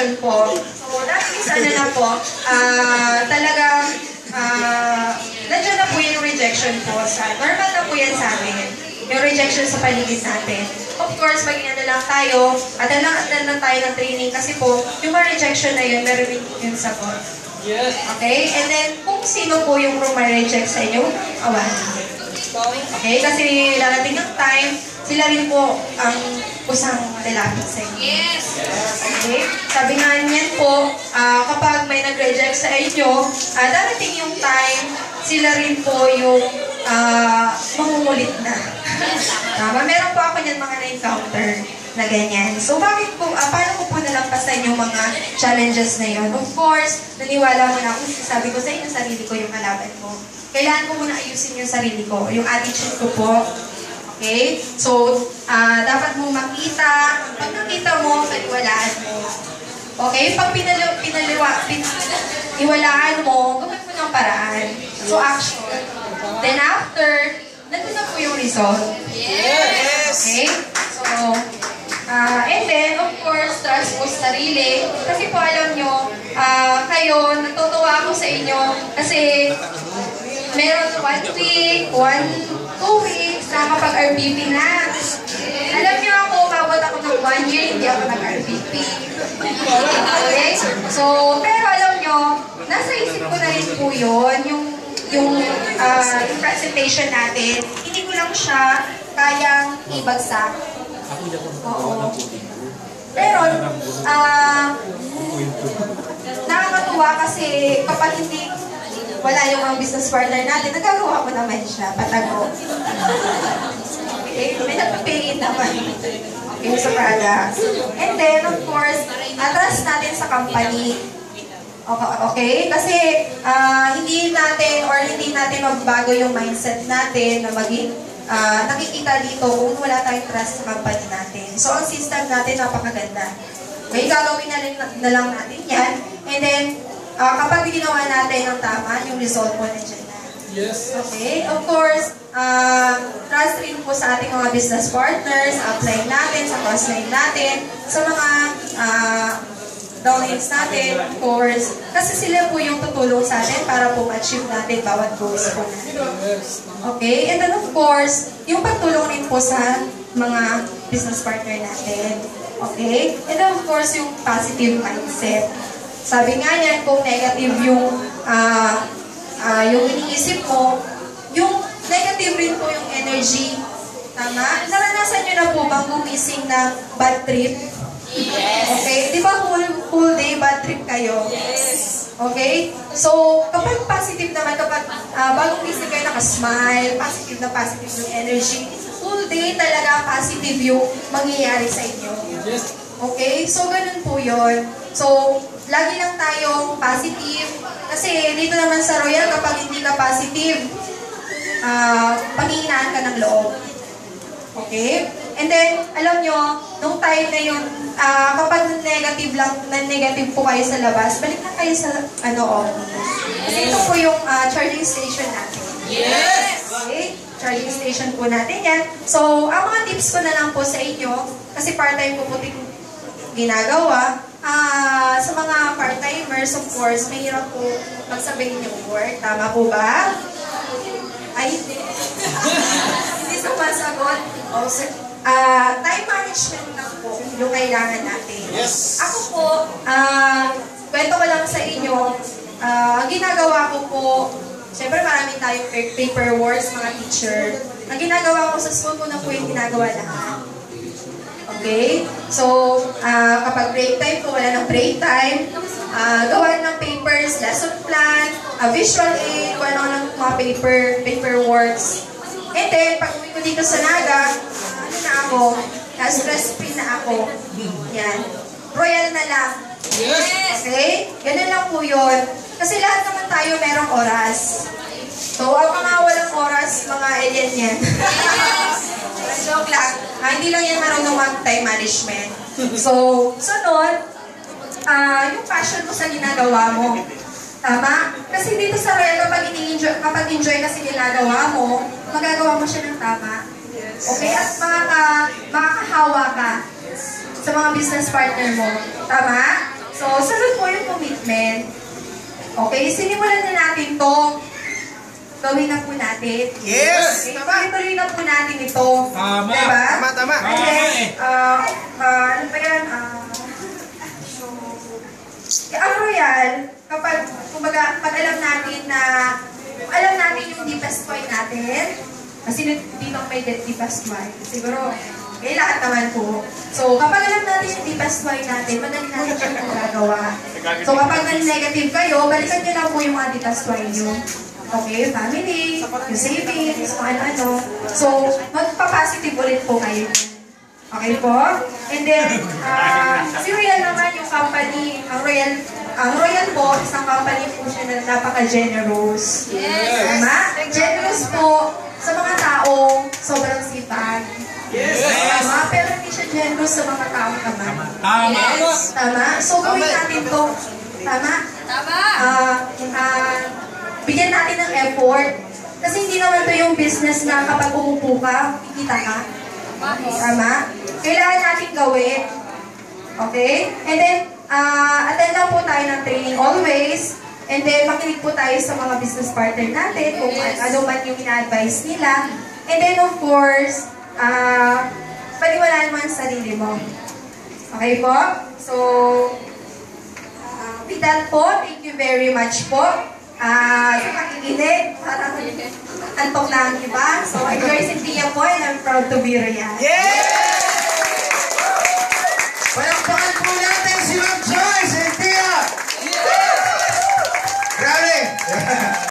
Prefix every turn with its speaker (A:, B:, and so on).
A: rejection po. So, that means ano na po, talagang, nandiyan na po yung rejection po. Normal na po yan sa amin. Yung rejection sa paligid natin. Of course, maging ano lang tayo, attend lang tayo ng training kasi po, yung mga rejection na yun, meron yung sagot.
B: Yes.
A: Okay? And then, kung sino po yung reject sa inyo, awan. Okay? Kasi darating yung time, sila rin po ang kusang lalapit sa inyo.
C: Yes.
A: Okay? Sabi nga niyan po, kapag may nag-reject sa inyo, darating yung time, sila rin po yung mangungulit na. Tama? Meron po ako niyan mga na-encounter na ganyan. So, bakit po, paano ko po nalampasan yung mga challenges na yun? Of course, naniwala mo na ako, sabi ko sa inyo, sarili ko yung kalaban mo. Kailangan ko muna ayusin yung sarili ko, yung attitude ko po. Okay? So, dapat mo makita, pag nakita mo, paniwalaan mo. Okay? Pag iwalaan mo, gawin mo ng paraan. So, action. Then after, nandun na po yung result.
C: Yes.
A: Okay? So, and then, of course, trust mo sa sarili. Kasi po alam nyo, kayo, natutuwa ako sa inyo. Kasi, meron 1 week, 2 weeks, nakapag-RBP na. Alam nyo ako, umabot ako ng 1 year, hindi ako nag-RBP. Okay? So, pero alam nyo, nasa isip ko na rin po yun, yung presentation natin, hindi ko lang siya kayang ibagsak. Oo. Pero, nakakatuwa kasi kapag hindi wala yung mga business partner natin, nagagawa ko naman siya, patago. Okay? May nagpapayin naman. Okay, sa products. And then, of course, trust natin sa company. Okay? Kasi, hindi natin magbago yung mindset natin na maging nakikita dito kung wala tayong trust sa company natin. So, ang system natin napakaganda. Okay, gagawin na lang natin yan. And then, kapag ginawa natin ang tama, yung result mo nandiyan na.
B: Yes.
A: Okay? Of course, trust rin po sa ating mga business partners, upline natin, sa crossline natin, sa mga downlines natin, of course. Kasi sila po yung tutulong sa atin para po ma-achieve natin bawat goals po natin. Okay? And then of course, yung pagtulong rin po sa mga business partner natin. Okay? And then of course, yung positive mindset. Sabi nga niyan, kung negative yung iniisip mo, yung negative rin po yung energy. Tama? Naranasan nyo na po bang gumising ng bad trip?
C: Yes.
A: Okay? Di ba whole day bad trip kayo?
C: Yes.
A: Okay? So, kapag positive naman, kapag bagong gising kayo nakasmile, positive na positive yung energy, whole day talaga positive yung mangyayari sa inyo.
B: Yes.
A: Okay? So, ganun po yun. So, lagi lang tayong positive. Kasi dito naman sa Royal, kapag hindi ka positive, panghihinaan ka ng loob. Okay? And then, alam nyo, nung time na yun, kapag negative po kayo sa labas, balik na kayo sa office. Kasi ito po yung charging station natin.
C: Yes!
A: Okay? Charging station po natin yan. So, ang mga tips ko na lang po sa inyo, kasi part-time po puting ginagawa, sa mga part-timers, of course, mahirap po magsabihin yung work. Tama po ba? Ay, hindi. Hindi sumasagot. Time management lang po yung kailangan natin.
B: Yes.
A: Ako po, kwento ko lang sa inyo, ang ginagawa ko po, siyempre marami tayong paperworks, mga teacher. Ang ginagawa ko sa school ko na po yung ginagawa lahat. Okay? So, kapag break time ko, wala ng break time, gawa ng papers, lesson plan, visual aid, kung ano ng mga paperworks. And then, pag uwi ko dito sa Naga, ano na ako, stress-free na ako. Yan. Royal na lang.
C: Yes!
A: Okay? Ganun lang po yun. Kasi lahat naman tayo merong oras. So, ang mga walang oras, mga alien yan. Joke lang. Hindi lang yan marunong mag-time management. So, sunod, yung passion mo sa ginagawa mo. Tama? Kasi dito sa Royal, kapag enjoy kasi ginagawa mo, magagawa mo siya ng tama. Okay? At makakahawa ka sa mga business partner mo. Tama? So, sunod po yung commitment. Okay, sinimulan na natin to. Gawin na po natin.
B: Yes!
A: Okay, tuloy-tuloy na po natin ito.
D: Tama.
A: Diba?
B: Tama.
A: And then, ano pa yan? Ang Royal, kapag, kumbaga, pag alam natin yung deepest point natin, kasi dito may deepest point, siguro, lahat naman po. So, kapag alam natin yung deepest point natin, madali natin siya magagawa. So, kapag negative kayo, balikan nyo lang po yung mga deepest point nyo. Okay, family, yung savings, kung ano-ano. So, magpa-positive ulit po kayo. Okay po? And then, si Royal naman yung company, ang Royal po, isang company po siya na napaka-generous.
C: Yes.
A: Tama? Generous po sa mga taong sobrang sipag.
B: Yes!
A: Tama? Pero hindi siya generous sa mga taong tamad.
D: Tama.
C: Yes.
A: Tama? So, gawin natin to. Tama?
C: Tama.
A: Bigyan natin ng effort. Kasi hindi naman to yung business na kapag umupo ka, kikita ka. Tama? Kailangan natin gawin. Okay? And then, attend lang po tayo ng training always. And then, makinig po tayo sa mga business partner natin kung ano man yung ina-advise nila. And then, of course, paniwalaan mo ang sarili mo. Okay po? So, with that po, thank you very much po. Yung makikinig, parang antok na ang iba. So, I'm Joyce Cynthia po and I'm proud to be Royal.
B: Yes!